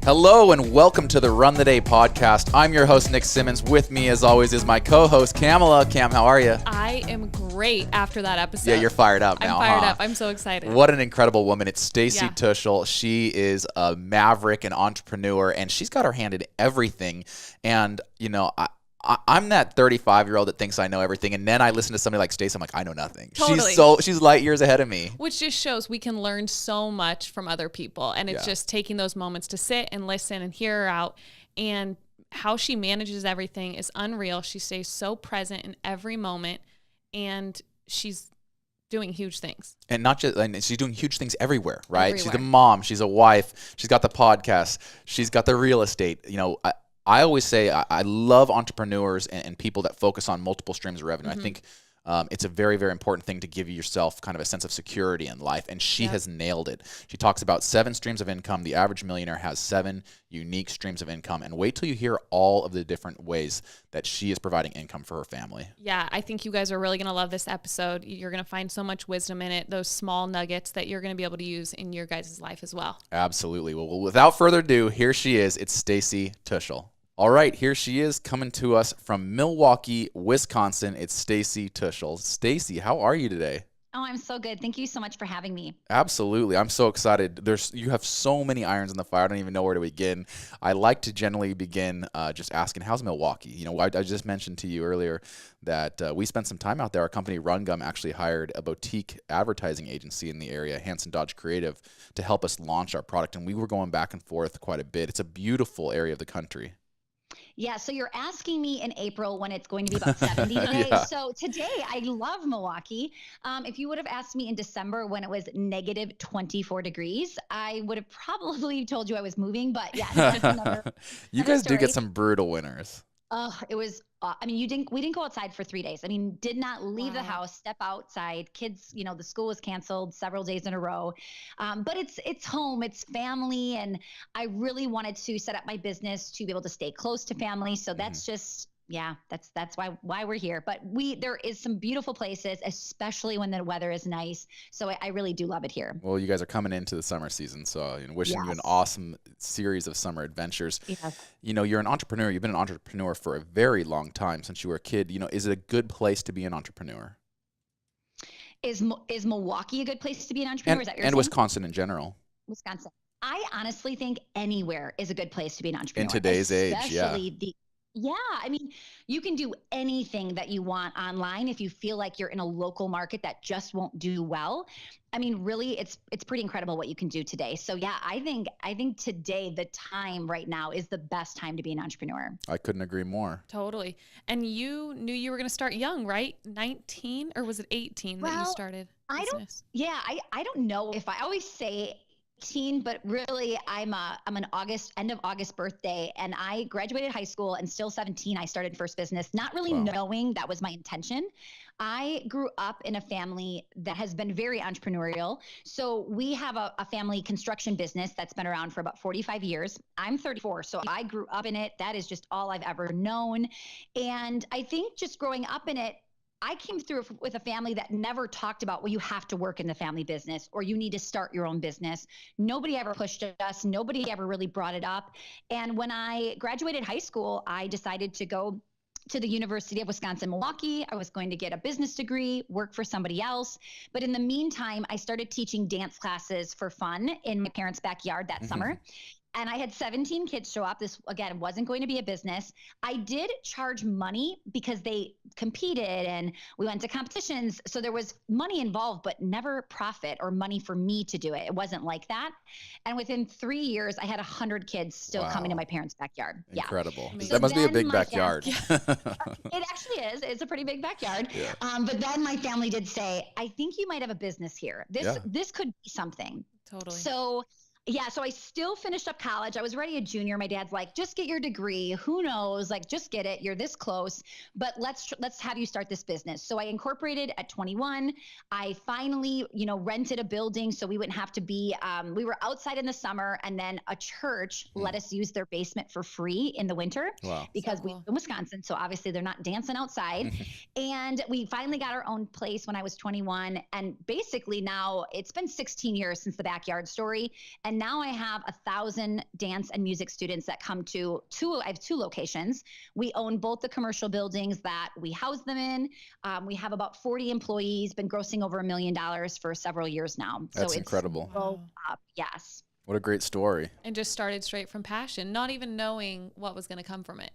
Hello and welcome to the Run the Day podcast. I'm your host, Nick Symmonds. With me, as always, is my co-host, Camela. Cam, how are you? I am great after that episode. Yeah, you're fired up now, I'm fired up. I'm so excited. What an incredible woman. It's Stacy Yeah. Tuschl. She is a maverick and entrepreneur, and she's got her hand in everything. And, you know, I'm that 35-year-old that thinks I know everything, and then I listen to somebody like Stacey, I'm like, I know nothing. Totally. She's light years ahead of me. Which just shows we can learn so much from other people, and it's just taking those moments to sit and listen and hear her out. And how she manages everything is unreal. She stays so present in every moment, and she's doing huge things. And not just, and she's doing huge things everywhere, right? Everywhere. She's a mom, she's a wife, she's got the podcast, she's got the real estate. You know, I always say I love entrepreneurs and people that focus on multiple streams of revenue. I think it's a very, very important thing to give yourself kind of a sense of security in life, and she has nailed it. She talks about 7 streams of income. The average millionaire has 7 unique streams of income, and wait till you hear all of the different ways that she is providing income for her family. Yeah, I think you guys are really going to love this episode. You're going to find so much wisdom in it, those small nuggets that you're going to be able to use in your guys' life as well. Absolutely. Well, without further ado, here she is. It's Stacy Tuschl. All right, here she is coming to us from Milwaukee, Wisconsin. It's Stacy Tuschl. Stacy, how are you today? Oh, I'm so good. Thank you so much for having me. Absolutely. I'm so excited. You have so many irons in the fire. I don't even know where to begin. I like to generally begin just asking, how's Milwaukee? You know, I just mentioned to you earlier that we spent some time out there. Our company, Run Gum, actually hired a boutique advertising agency in the area, Hanson Dodge Creative, to help us launch our product. And we were going back and forth quite a bit. It's a beautiful area of the country. Yeah, so you're asking me in April when it's going to be about 70 today. Yeah. So today, I love Milwaukee. If you would have asked me in December when it was negative 24 degrees, I would have probably told you I was moving. But yeah, that's You guys do get some brutal winters. It was, I mean, we didn't go outside for 3 days. I mean, did not leave the house, step outside. Kids, you know, the school was canceled several days in a row. But it's home, it's family. And I really wanted to set up my business to be able to stay close to family. So that's just, that's why we're here. But there is some beautiful places, especially when the weather is nice. So I really do love it here. Well, you guys are coming into the summer season, so wishing you an awesome series of summer adventures. Yes. You know, you're an entrepreneur. You've been an entrepreneur for a very long time, since you were a kid. You know, is it a good place to be an entrepreneur? Is Milwaukee a good place to be an entrepreneur? Is that what you're saying? Wisconsin in general. Wisconsin. I honestly think anywhere is a good place to be an entrepreneur. In today's age, yeah. Yeah, I mean, you can do anything that you want online if you feel like you're in a local market that just won't do well. I mean, really, it's pretty incredible what you can do today. So yeah, I think today, the time right now is the best time to be an entrepreneur. I couldn't agree more. Totally. And you knew you were going to start young, right? 19 or was it 18 that you started business? I don't know if I always say 18, but really I'm an end of August birthday, and I graduated high school and still 17. I started first business, not really knowing that was my intention. I grew up in a family that has been very entrepreneurial. So we have a family construction business that's been around for about 45 years. I'm 34, so I grew up in it. That is just all I've ever known. And I think just growing up in it, I came through with a family that never talked about, well, you have to work in the family business or you need to start your own business. Nobody ever pushed us. Nobody ever really brought it up. And when I graduated high school, I decided to go to the University of Wisconsin-Milwaukee. I was going to get a business degree, work for somebody else. But in the meantime, I started teaching dance classes for fun in my parents' backyard that summer. And I had 17 kids show up. This, again, wasn't going to be a business. I did charge money because they competed and we went to competitions. So there was money involved, but never profit or money for me to do it. It wasn't like that. And within 3 years, I had 100 kids still coming to my parents' backyard. Incredible. Yeah. That must be a big backyard. It actually is. It's a pretty big backyard. Yeah. But then my family did say, I think you might have a business here. This could be something. Totally. So I still finished up college. I was already a junior. My dad's like, just get your degree. Who knows? Like, just get it. You're this close, but let's have you start this business. So I incorporated at 21. I finally, rented a building so we wouldn't have to be, we were outside in the summer, and then a church let us use their basement for free in the winter because we live in Wisconsin. So obviously they're not dancing outside. And we finally got our own place when I was 21. And basically now it's been 16 years since the backyard story. And And now I have 1,000 dance and music students that come to I have 2 locations. We own both the commercial buildings that we house them in. We have about 40 employees, been grossing over $1 million for several years now. That's incredible. Up. Yes. What a great story. And just started straight from passion, not even knowing what was going to come from it.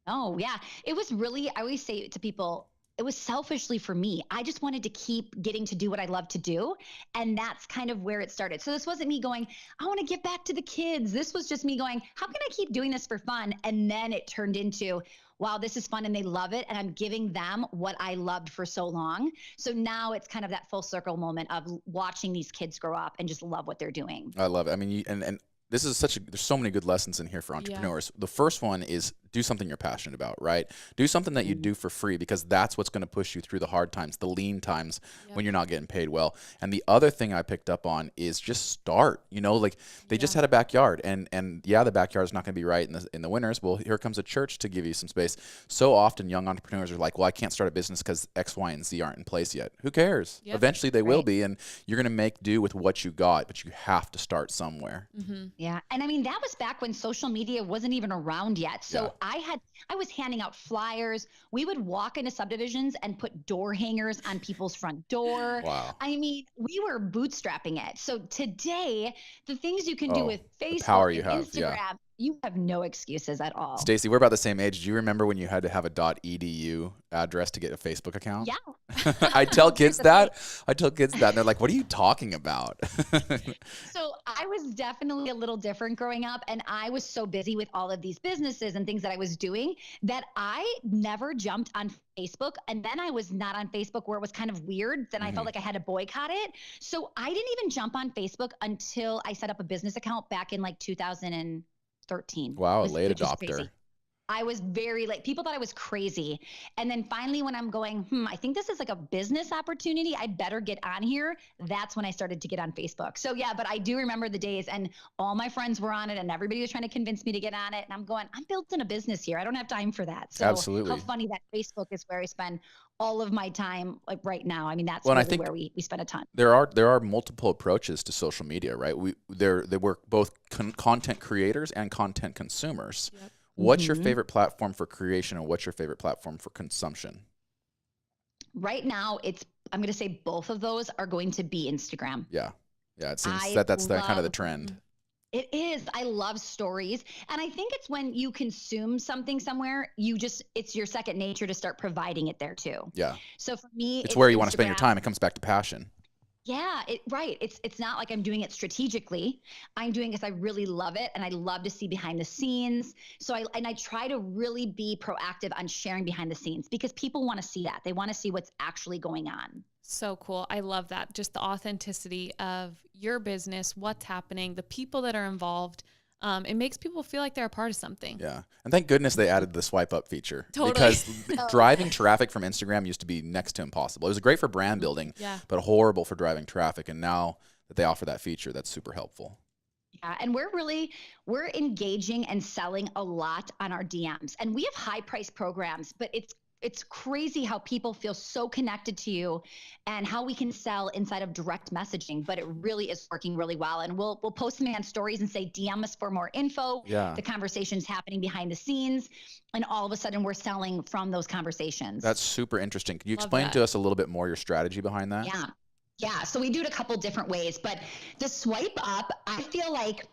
Oh, yeah. It was really, I always say to people, it was selfishly for me. I just wanted to keep getting to do what I love to do. And that's kind of where it started. So this wasn't me going, I want to get back to the kids. This was just me going, how can I keep doing this for fun? And then it turned into, wow, this is fun and they love it. And I'm giving them what I loved for so long. So now it's kind of that full circle moment of watching these kids grow up and just love what they're doing. I love it. I mean, and this is there's so many good lessons in here for entrepreneurs. Yeah. The first one is do something you're passionate about, right? Do something that you do for free, because that's what's going to push you through the hard times, the lean times when you're not getting paid well. And the other thing I picked up on is just start, like they just had a backyard and yeah, the backyard is not going to be right in the winters. Well, here comes a church to give you some space. So often young entrepreneurs are like, well, I can't start a business because X, Y, and Z aren't in place yet. Who cares? Yep. Eventually they will be, and you're going to make do with what you got, but you have to start somewhere. Mm-hmm. Yeah. And I mean, that was back when social media wasn't even around yet. So I was handing out flyers. We would walk into subdivisions and put door hangers on people's front door. Wow. I mean, we were bootstrapping it. So today, the things you can do with Facebook, power you and have, Instagram, you have no excuses at all. Stacy, we're about the same age. Do you remember when you had to have a .edu address to get a Facebook account? Yeah. I tell kids that. And they're like, what are you talking about? So I was definitely a little different growing up, and I was so busy with all of these businesses and things that I was doing that I never jumped on Facebook. And then I was not on Facebook where it was kind of weird. Then I felt like I had to boycott it. So I didn't even jump on Facebook until I set up a business account back in like 2013. Wow, late adopter. I was very late. People thought I was crazy. And then finally, when I'm going, I think this is like a business opportunity, I better get on here. That's when I started to get on Facebook. So yeah, but I do remember the days, and all my friends were on it and everybody was trying to convince me to get on it. And I'm going, I'm building a business here. I don't have time for that. So absolutely. How funny that Facebook is where I spend all of my time, like right now. I mean, that's really where we spend a ton. There are multiple approaches to social media, right? They work both content creators and content consumers. Yep. What's your favorite platform for creation, and what's your favorite platform for consumption? Right now, I'm going to say both of those are going to be Instagram. Yeah. It seems that's kind of the trend. It is. I love stories. And I think it's when you consume something somewhere, it's your second nature to start providing it there too. Yeah. So for me, it's where you want to spend your time. It comes back to passion. Yeah, right. It's not like I'm doing it strategically. I'm doing it because I really love it, and I love to see behind the scenes. So I try to really be proactive on sharing behind the scenes, because people want to see that. They want to see what's actually going on. So cool. I love that. Just the authenticity of your business, what's happening, the people that are involved. It makes people feel like they're a part of something. Yeah. And thank goodness they added the swipe up feature. Totally. Because driving traffic from Instagram used to be next to impossible. It was great for brand building, but horrible for driving traffic. And now that they offer that feature, that's super helpful. Yeah. And we're engaging and selling a lot on our DMs. And we have high price programs, but it's crazy how people feel so connected to you and how we can sell inside of direct messaging, but it really is working really well. And we'll post them on stories and say, DM us for more info. Yeah. The conversation's happening behind the scenes, and all of a sudden we're selling from those conversations. That's super interesting. Can you explain to us a little bit more your strategy behind that? Yeah. So we do it a couple different ways, but the swipe up, I feel like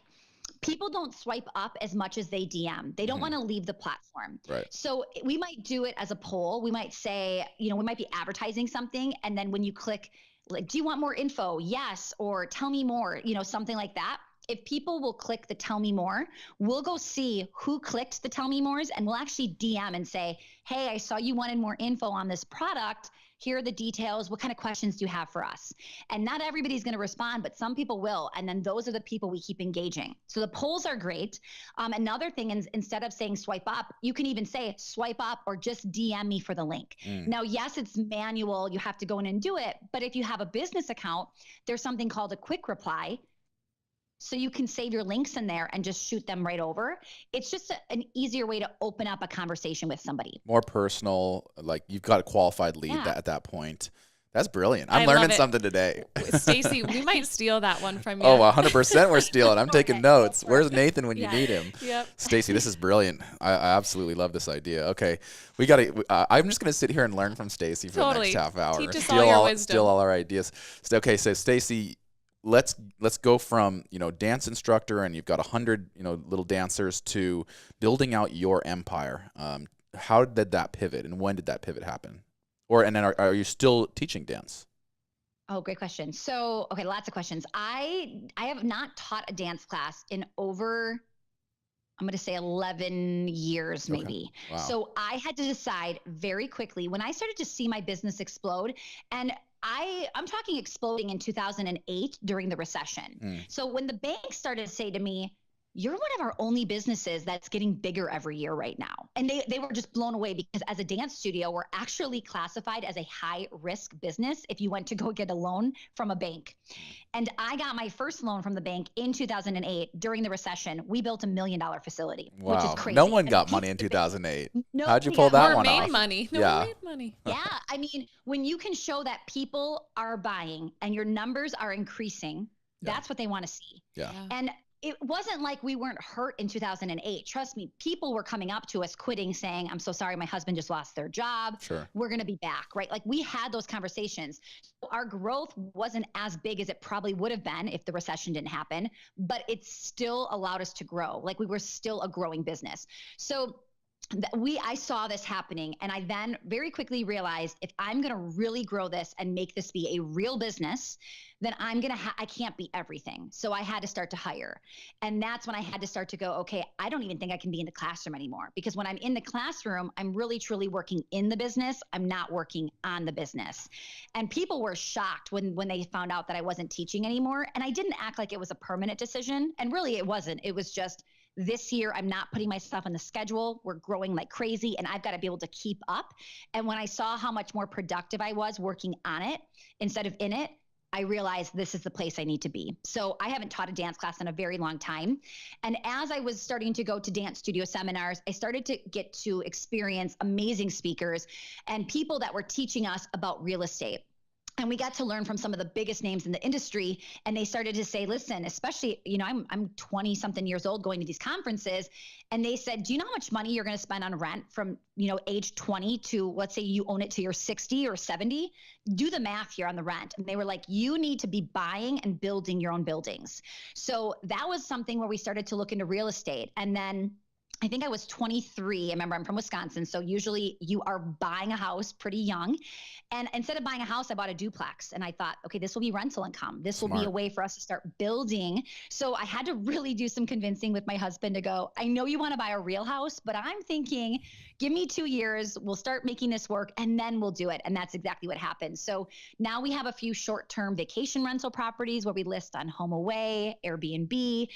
people don't swipe up as much as they DM. They don't want to leave the platform. Right. So we might do it as a poll. We might say, we might be advertising something. And then when you click, like, do you want more info? Yes. Or tell me more, something like that. If people will click the tell me more, we'll go see who clicked the tell me mores, and we'll actually DM and say, hey, I saw you wanted more info on this product. Here are the details. What kind of questions do you have for us? And not everybody's going to respond, but some people will. And then those are the people we keep engaging. So the polls are great. Another thing is, instead of saying swipe up, you can even say swipe up or just DM me for the link. Now, yes, it's manual. You have to go in and do it. But if you have a business account, there's something called a quick reply. So you can save your links in there and just shoot them right over. It's just an easier way to open up a conversation with somebody. More personal, like you've got a qualified lead at that point. That's brilliant. I'm learning something today. Stacy, we might steal that one from you. Oh, 100% we're stealing. I'm taking notes. Where's Nathan when you need him? Yep. Stacy, this is brilliant. I absolutely love this idea. Okay, we got to. I'm just going to sit here and learn from Stacy for the next half hour. Teach us all your wisdom. Steal all our ideas. Okay, so Stacy, let's go from dance instructor, and you've got 100 little dancers, to building out your empire. How did that pivot, and when did that pivot happen? And then are you still teaching dance? Oh, great question. So, okay, lots of questions. I have not taught a dance class in over, I'm going to say 11 years, maybe. Wow. So I had to decide very quickly when I started to see my business explode, and I'm talking exploding in 2008 during the recession. So when the bank started to say to me, you're one of our only businesses that's getting bigger every year right now. And they were just blown away, because as a dance studio, we're actually classified as a high risk business if you went to go get a loan from a bank. And I got my first loan from the bank in 2008 during the recession. We built $1 million facility, wow. Which is crazy. No one got money in 2008. How'd you pull that one off? Money. No one made money. Yeah. I mean, when you can show that people are buying and your numbers are increasing, that's what they want to see. Yeah. And it wasn't like we weren't hurt in 2008. Trust me, people were coming up to us quitting, saying, I'm so sorry, my husband just lost their job. Sure. We're going to be back, right? Like, we had those conversations. So our growth wasn't as big as it probably would have been if the recession didn't happen, but it still allowed us to grow. Like, we were still a growing business. So I saw this happening, and I then very quickly realized, if I'm going to really grow this and make this be a real business, then I can't be everything. So I had to start to hire. And that's when I had to start to go, okay, I don't even think I can be in the classroom anymore, because when I'm in the classroom, I'm really truly working in the business. I'm not working on the business. And people were shocked when they found out that I wasn't teaching anymore. And I didn't act like it was a permanent decision. And really it wasn't. It was just, this year, I'm not putting myself on the schedule. We're growing like crazy, and I've got to be able to keep up. And when I saw how much more productive I was working on it instead of in it, I realized this is the place I need to be. So I haven't taught a dance class in a very long time. And as I was starting to go to dance studio seminars, I started to get to experience amazing speakers and people that were teaching us about real estate. And we got to learn from some of the biggest names in the industry. And they started to say, listen, especially, I'm 20 something years old going to these conferences. And they said, do you know how much money you're going to spend on rent from, age 20 to, let's say you own it to your 60 or 70? Do the math here on the rent. And they were like, you need to be buying and building your own buildings. So that was something where we started to look into real estate. And then I think I was 23. I remember I'm from Wisconsin. So usually you are buying a house pretty young. And instead of buying a house, I bought a duplex. And I thought, okay, this will be rental income. This will be a way for us to start building. So I had to really do some convincing with my husband to go, I know you want to buy a real house, but I'm thinking, give me 2 years. We'll start making this work, and then we'll do it. And that's exactly what happened. So now we have a few short-term vacation rental properties where we list on HomeAway, Airbnb.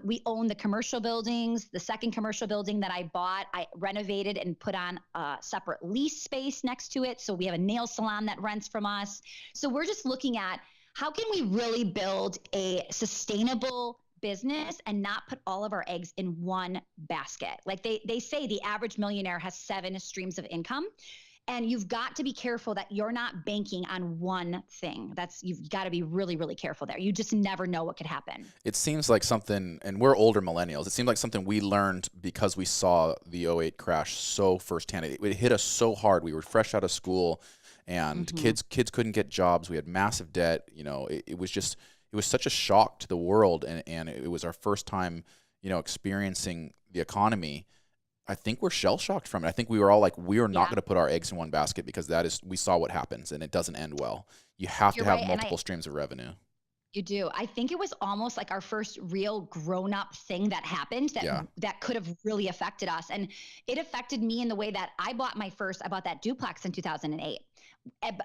We own the commercial buildings. The second commercial building that I bought, I renovated and put on a separate lease space next to it. So we have a nail salon that rents from us. So we're just looking at how can we really build a sustainable business and not put all of our eggs in one basket. Like they say the average millionaire has 7 streams of income. And you've got to be careful that you're not banking on one thing. You've got to be really, really careful there. You just never know what could happen. It seems like something, and we're older millennials, it seems like something we learned because we saw the '08 crash so firsthand. It hit us so hard. We were fresh out of school, and kids couldn't get jobs. We had massive debt. It was such a shock to the world, and it was our first time, experiencing the economy. I think we're shell-shocked from it. I think we were all like, we are not going to put our eggs in one basket, because we saw what happens, and it doesn't end well. You have to have multiple streams of revenue. You do. I think it was almost like our first real grown-up thing that happened that could have really affected us. And it affected me in the way that I bought that duplex in 2008.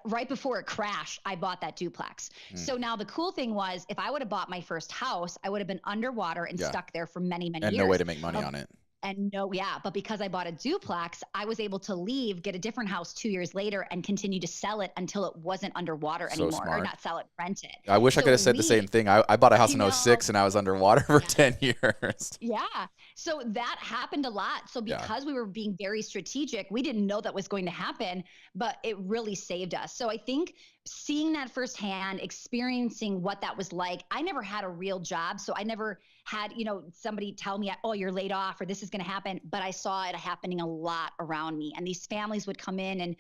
Right before it crashed, I bought that duplex. So now the cool thing was, if I would have bought my first house, I would have been underwater and stuck there for many, many years. And no way to make money on it. And no, yeah. But because I bought a duplex, I was able to leave, get a different house 2 years later and continue to sell it until it wasn't underwater So anymore, or smart. not sell it, rent it. I wish I So could have said the same thing. I bought a house in know. 06 and I was underwater for Yeah. 10 years. Yeah. So that happened a lot. So because we were being very strategic, we didn't know that was going to happen, but it really saved us. So I think seeing that firsthand, experiencing what that was like, I never had a real job. So I never had, somebody tell me, oh, you're laid off or this is going to happen. But I saw it happening a lot around me. And these families would come in and,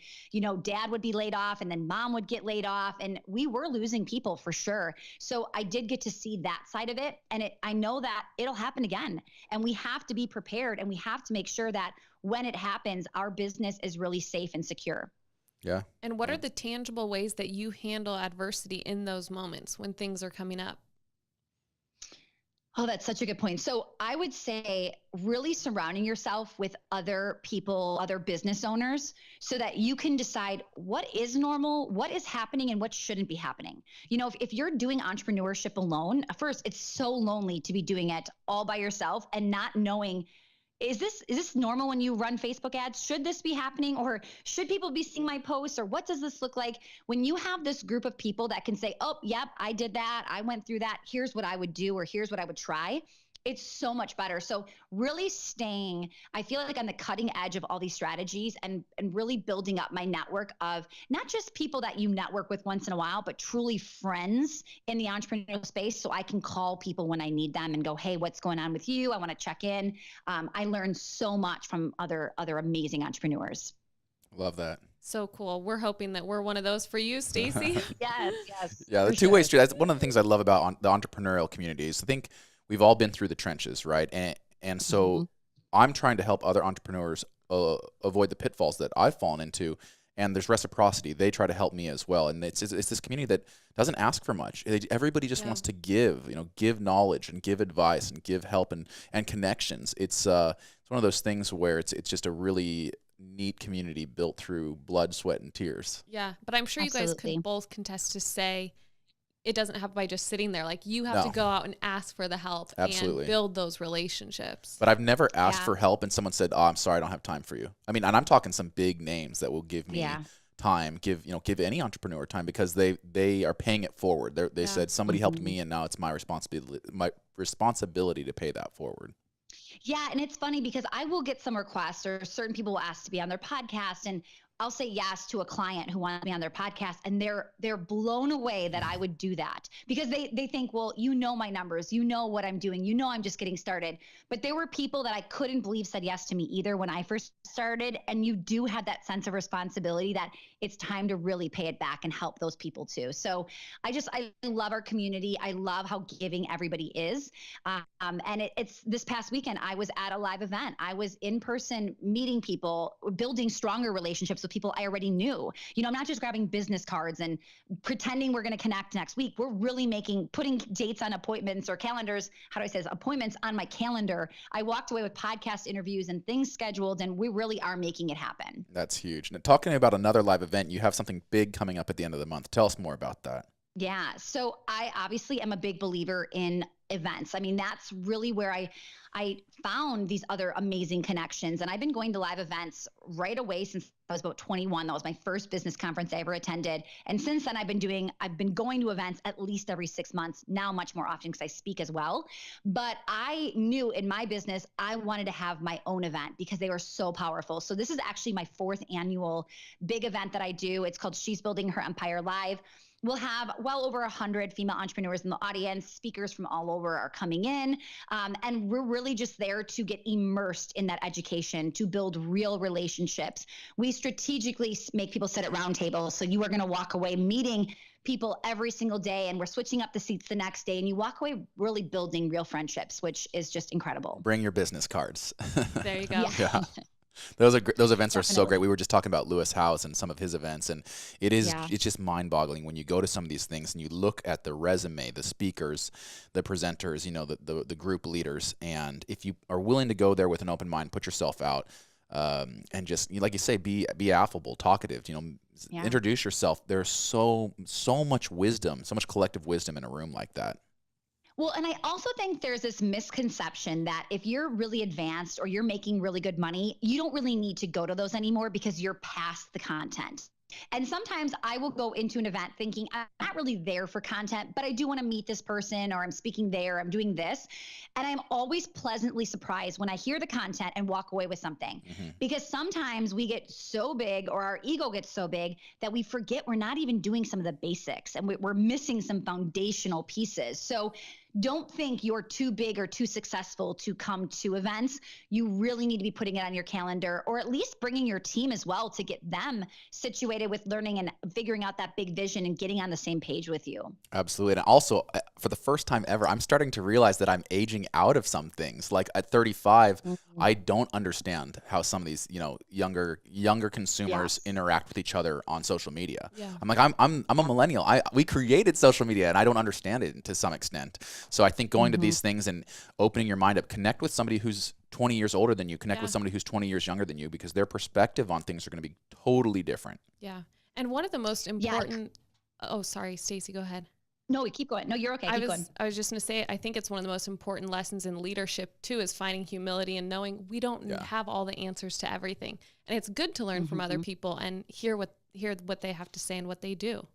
dad would be laid off and then mom would get laid off. And we were losing people for sure. So I did get to see that side of it. And I know that it'll happen again. And we have to be prepared, and we have to make sure that when it happens, our business is really safe and secure. Yeah. And what are the tangible ways that you handle adversity in those moments when things are coming up? Oh, that's such a good point. So I would say really surrounding yourself with other people, other business owners, so that you can decide what is normal, what is happening, and what shouldn't be happening. If you're doing entrepreneurship alone, first, it's so lonely to be doing it all by yourself and not knowing, is this normal when you run Facebook ads? Should this be happening, or should people be seeing my posts, or what does this look like? When you have this group of people that can say, oh, yep, I did that, I went through that, here's what I would do, or here's what I would try, it's so much better. So really staying, I feel like, on the cutting edge of all these strategies and really building up my network of not just people that you network with once in a while, but truly friends in the entrepreneurial space. So I can call people when I need them and go, hey, what's going on with you? I want to check in. I learned so much from other amazing entrepreneurs. Love that. So cool. We're hoping that we're one of those for you, Stacy. Yes. Yeah, the two-way street. That's one of the things I love about the entrepreneurial community is I think we've all been through the trenches, right? And so I'm trying to help other entrepreneurs avoid the pitfalls that I've fallen into. And there's reciprocity. They try to help me as well. And it's this community that doesn't ask for much. Everybody just wants to give knowledge and give advice and give help and connections. It's one of those things where it's just a really neat community built through blood, sweat, and tears. Yeah, but I'm sure Absolutely. you guys can both contest to say it doesn't happen by just sitting there. Like, you have to go out and ask for the help and build those relationships. But I've never asked for help and someone said, oh, I'm sorry, I don't have time for you. I mean, and I'm talking some big names that will give me time, give any entrepreneur time, because they are paying it forward. They said somebody helped me and now it's my responsibility to pay that forward. Yeah. And it's funny because I will get some requests, or certain people will ask to be on their podcast, and I'll say yes to a client who wants me on their podcast, and they're blown away that I would do that, because they think, well, my numbers, what I'm doing, I'm just getting started. But there were people that I couldn't believe said yes to me either when I first started. And you do have that sense of responsibility that it's time to really pay it back and help those people too. So I love our community. I love how giving everybody is. And it's this past weekend, I was at a live event. I was in person meeting people, building stronger relationships with people I already knew. I'm not just grabbing business cards and pretending we're going to connect next week. We're really putting dates on appointments or calendars. How do I say this? Appointments on my calendar. I walked away with podcast interviews and things scheduled, and we really are making it happen. That's huge. Now, talking about another live event, you have something big coming up at the end of the month. Tell us more about that. Yeah. So I obviously am a big believer in events. I mean, that's really where I found these other amazing connections. And I've been going to live events right away since I was about 21. That was my first business conference I ever attended. And since then I've been going to events at least every 6 months, now much more often because I speak as well. But I knew in my business, I wanted to have my own event because they were so powerful. So this is actually my 4th annual big event that I do. It's called She's Building Her Empire Live. We'll have well over 100 female entrepreneurs in the audience. Speakers from all over are coming in. And we're really just there to get immersed in that education, to build real relationships. We strategically make people sit at round tables. So you are going to walk away meeting people every single day, and we're switching up the seats the next day. And you walk away really building real friendships, which is just incredible. Bring your business cards. There you go. Yeah. Those events are so great. We were just talking about Lewis House and some of his events, and it's just mind-boggling when you go to some of these things and you look at the resume, the speakers, the presenters, the group leaders, and if you are willing to go there with an open mind, put yourself out, and just, like you say, be affable, talkative, introduce yourself. There's so much wisdom, so much collective wisdom in a room like that. Well, and I also think there's this misconception that if you're really advanced or you're making really good money, you don't really need to go to those anymore because you're past the content. And sometimes I will go into an event thinking I'm not really there for content, but I do want to meet this person, or I'm speaking there, I'm doing this. And I'm always pleasantly surprised when I hear the content and walk away with something. Because sometimes we get so big, or our ego gets so big, that we forget we're not even doing some of the basics, and we're missing some foundational pieces. So don't think you're too big or too successful to come to events. You really need to be putting it on your calendar, or at least bringing your team as well to get them situated with learning and figuring out that big vision and getting on the same page with you. Absolutely. And also, for the first time ever, I'm starting to realize that I'm aging out of some things. Like at 35, I don't understand how some of these, younger consumers interact with each other on social media. I'm like, I'm a millennial. We created social media, and I don't understand it to some extent. So I think going to these things and opening your mind up, connect with somebody who's 20 years older than you, connect with somebody who's 20 years younger than you, because their perspective on things are going to be totally different. Yeah. And one of the most important, oh, sorry, Stacy, go ahead. No, keep going. No, you're okay. Keep going. I was just going to say, I think it's one of the most important lessons in leadership too, is finding humility and knowing we don't have all the answers to everything. And it's good to learn from other people and hear what they have to say and what they do.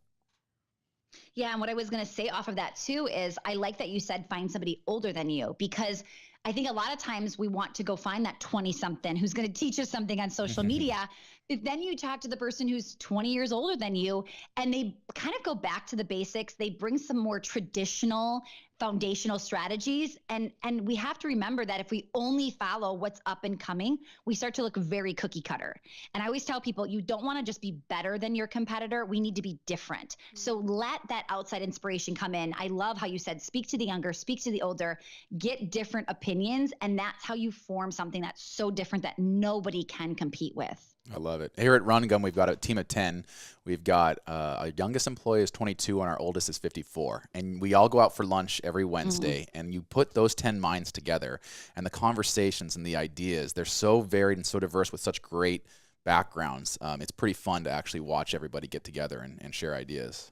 Yeah. And what I was going to say off of that too is I like that you said find somebody older than you, because I think a lot of times we want to go find that 20-something who's going to teach us something on social media. But then you talk to the person who's 20 years older than you, and they kind of go back to the basics. They bring some more traditional foundational strategies. And we have to remember that if we only follow what's up and coming, we start to look very cookie cutter. And I always tell people, you don't want to just be better than your competitor. We need to be different. So let that outside inspiration come in. I love how you said, speak to the younger, speak to the older, get different opinions. And that's how you form something that's so different that nobody can compete with. I love it. Here at Run Gum, we've got a team of 10. We've got our youngest employee is 22 and our oldest is 54. And we all go out for lunch every Wednesday. And you put those 10 minds together, and the conversations and the ideas, they're so varied and so diverse with such great backgrounds. It's pretty fun to actually watch everybody get together and share ideas.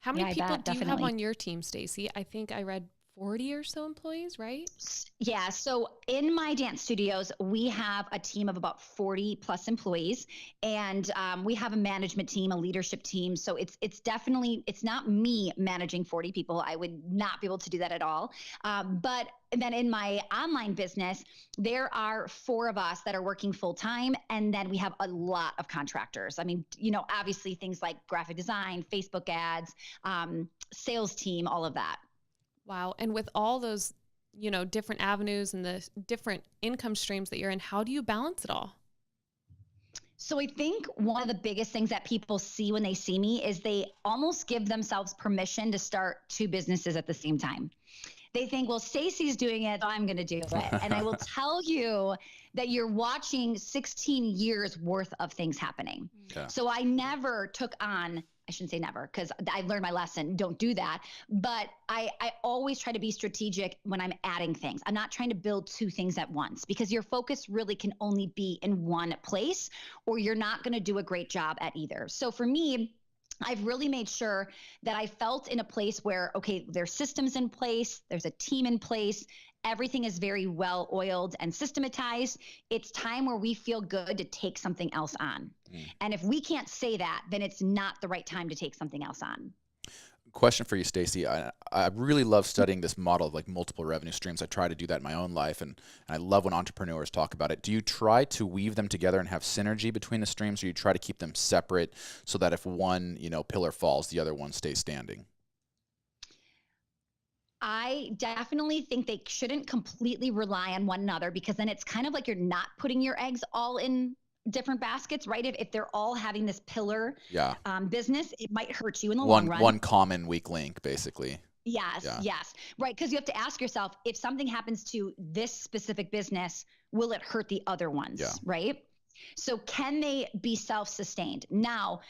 How many people do you have on your team, Stacy? I think I read 40 or so employees, right? Yeah. So in my dance studios, we have a team of about 40 plus employees, and we have a management team, a leadership team. So it's definitely, it's not me managing 40 people. I would not be able to do that at all. But then in my online business, there are 4 of us that are working full time. And then we have a lot of contractors. I mean, obviously things like graphic design, Facebook ads, sales team, all of that. Wow. And with all those, different avenues and the different income streams that you're in, how do you balance it all? So I think one of the biggest things that people see when they see me is they almost give themselves permission to start 2 businesses at the same time. They think, well, Stacy's doing it, so I'm going to do it. And I will tell you that you're watching 16 years worth of things happening. Yeah. So I never took on, I shouldn't say never, because I've learned my lesson. Don't do that. But I always try to be strategic when I'm adding things. I'm not trying to build 2 things at once, because your focus really can only be in one place, or you're not going to do a great job at either. So for me, I've really made sure that I felt in a place where, okay, there's systems in place, there's a team in place, everything is very well oiled and systematized. It's time where we feel good to take something else on. And if we can't say that, then it's not the right time to take something else on. Question for you, Stacy. I really love studying this model of like multiple revenue streams. I try to do that in my own life, and I love when entrepreneurs talk about it. Do you try to weave them together and have synergy between the streams, or you try to keep them separate so that if one, pillar falls, the other one stays standing? I definitely think they shouldn't completely rely on one another, because then it's kind of like you're not putting your eggs all in different baskets, right? If they're all having this pillar business, it might hurt you in the long run. One common weak link, basically. Yes, yes. Right, because you have to ask yourself, if something happens to this specific business, will it hurt the other ones, right? So can they be self-sustained? Now,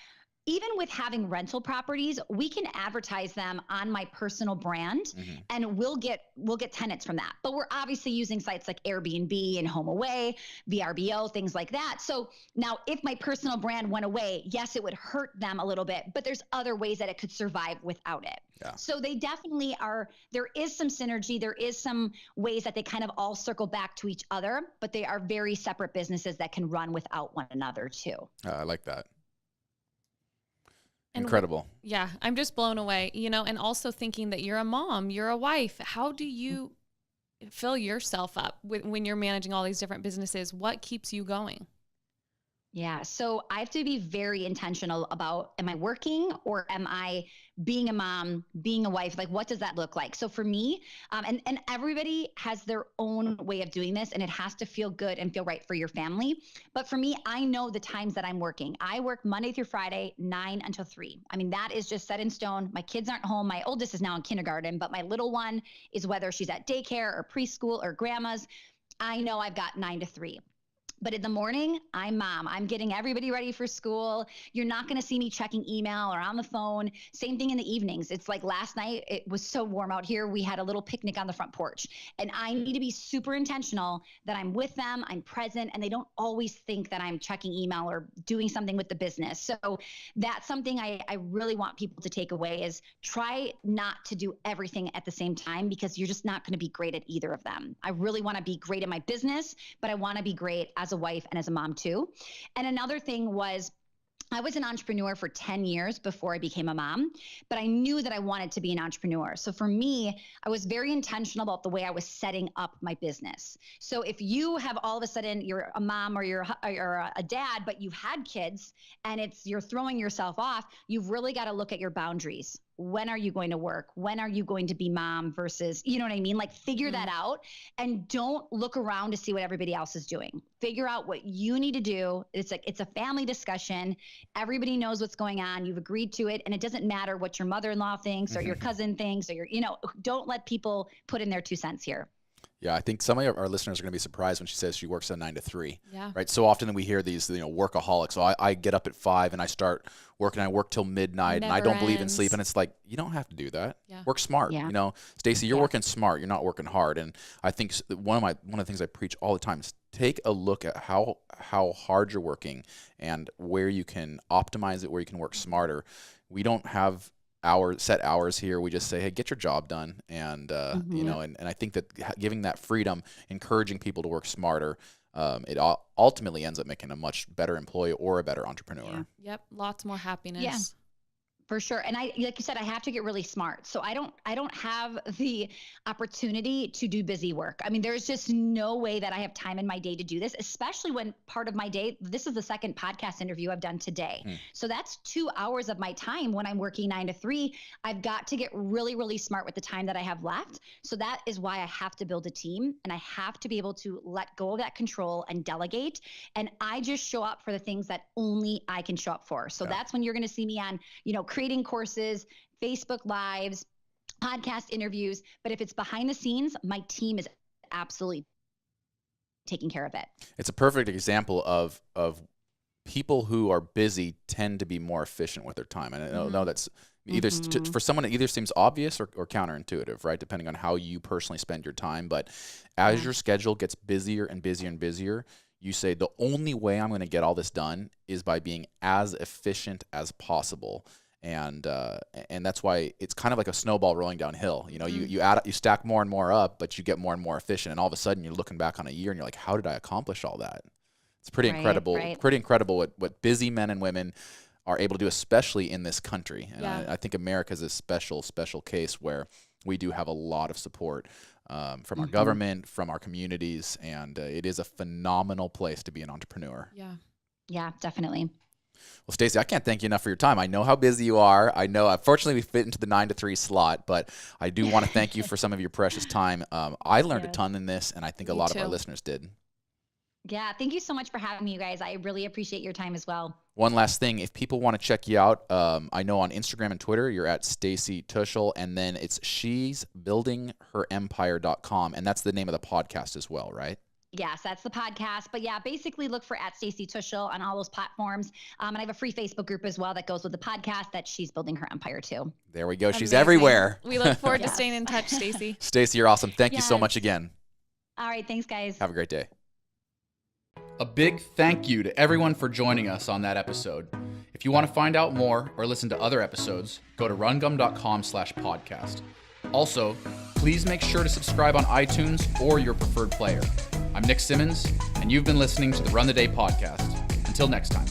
even with having rental properties, we can advertise them on my personal brand, and we'll get tenants from that. But we're obviously using sites like Airbnb and HomeAway, VRBO, things like that. So now if my personal brand went away, yes, it would hurt them a little bit, but there's other ways that it could survive without it. Yeah. So they definitely are, there is some synergy. There is some ways that they kind of all circle back to each other, but they are very separate businesses that can run without one another too. I like that. And incredible. Yeah, I'm just blown away, and also thinking that you're a mom, you're a wife. How do you fill yourself up when you're managing all these different businesses? What keeps you going? Yeah. So I have to be very intentional about, am I working or am I being a mom, being a wife? Like, what does that look like? So for me, and everybody has their own way of doing this, and it has to feel good and feel right for your family. But for me, I know the times that I'm working. I work Monday through Friday, 9 until 3. I mean, that is just set in stone. My kids aren't home. My oldest is now in kindergarten, but my little one is, whether she's at daycare or preschool or grandma's, I know I've got 9 to 3. But in the morning, I'm mom. I'm getting everybody ready for school. You're not going to see me checking email or on the phone. Same thing in the evenings. It's like last night, it was so warm out here. We had a little picnic on the front porch. And I need to be super intentional that I'm with them, I'm present, and they don't always think that I'm checking email or doing something with the business. So that's something I really want people to take away, is try not to do everything at the same time, because you're just not going to be great at either of them. I really want to be great at my business, but I want to be great as a wife and as a mom too. And another thing was, I was an entrepreneur for 10 years before I became a mom, but I knew that I wanted to be an entrepreneur. So for me, I was very intentional about the way I was setting up my business. So if you have all of a sudden, you're a mom or you're a dad, but you've had kids and you're throwing yourself off, you've really got to look at your boundaries. When are you going to work? When are you going to be mom versus, you know what I mean? Like, figure that out, and don't look around to see what everybody else is doing. Figure out what you need to do. It's a family discussion. Everybody knows what's going on. You've agreed to it. And it doesn't matter what your mother-in-law thinks or your cousin thinks, or don't let people put in their 2 cents here. Yeah, I think some of our listeners are going to be surprised when she says she works at 9 to 3. Yeah. Right. So often we hear these, workaholics. So I get up at 5 and I start working. I work till midnight, and I don't believe in sleep. And it's like, you don't have to do that. Yeah. Work smart. Yeah. Stacy, you're working smart. You're not working hard. And I think one of the things I preach all the time is take a look at how hard you're working and where you can optimize it, where you can work smarter. We don't have set hours here. We just say, hey, get your job done. And, and I think that giving that freedom, encouraging people to work smarter, it ultimately ends up making a much better employee or a better entrepreneur. Yeah. Yep. Lots more happiness. Yeah. For sure. And like you said, I have to get really smart. So I don't have the opportunity to do busy work. I mean, there's just no way that I have time in my day to do this, especially when part of my day, this is the second podcast interview I've done today. So that's 2 hours of my time when I'm working 9 to 3. I've got to get really, really smart with the time that I have left. So that is why I have to build a team, and I have to be able to let go of that control and delegate. And I just show up for the things that only I can show up for. So that's when you're going to see me on, creating courses, Facebook Lives, podcast interviews. But if it's behind the scenes, my team is absolutely taking care of it. It's a perfect example of people who are busy tend to be more efficient with their time. And I know that's either for someone, it either seems obvious or counterintuitive, right? Depending on how you personally spend your time. But as your schedule gets busier and busier and busier, you say the only way I'm going to get all this done is by being as efficient as possible. And that's why it's kind of like a snowball rolling downhill. You stack more and more up, but you get more and more efficient. And all of a sudden you're looking back on a year and you're like, how did I accomplish all that? It's pretty incredible. Right. Pretty incredible what busy men and women are able to do, especially in this country. And I think America is a special case where we do have a lot of support from our government, from our communities, and it is a phenomenal place to be an entrepreneur. Yeah, definitely. Well, Stacy, I can't thank you enough for your time. I know how busy you are. I know, unfortunately, we fit into the 9 to 3 slot, but I do want to thank you for some of your precious time. I learned a ton in this, and I think a lot of our listeners did. Yeah, thank you so much for having me, you guys. I really appreciate your time as well. One last thing, if people want to check you out, I know on Instagram and Twitter, you're at Stacy Tuschl, and then it's she'sbuildingherempire.com, and that's the name of the podcast as well, right? Yes, that's the podcast. But yeah, basically look for @Stacy Tuschl on all those platforms. And I have a free Facebook group as well that goes with the podcast that she's building her empire too. There we go. Amazing. She's everywhere. We look forward to staying in touch, Stacy. Stacy, you're awesome. Thank you so much again. All right. Thanks, guys. Have a great day. A big thank you to everyone for joining us on that episode. If you want to find out more or listen to other episodes, go to rungum.com/podcast. Also, please make sure to subscribe on iTunes or your preferred player. I'm Nick Symmonds, and you've been listening to the Run the Day podcast. Until next time.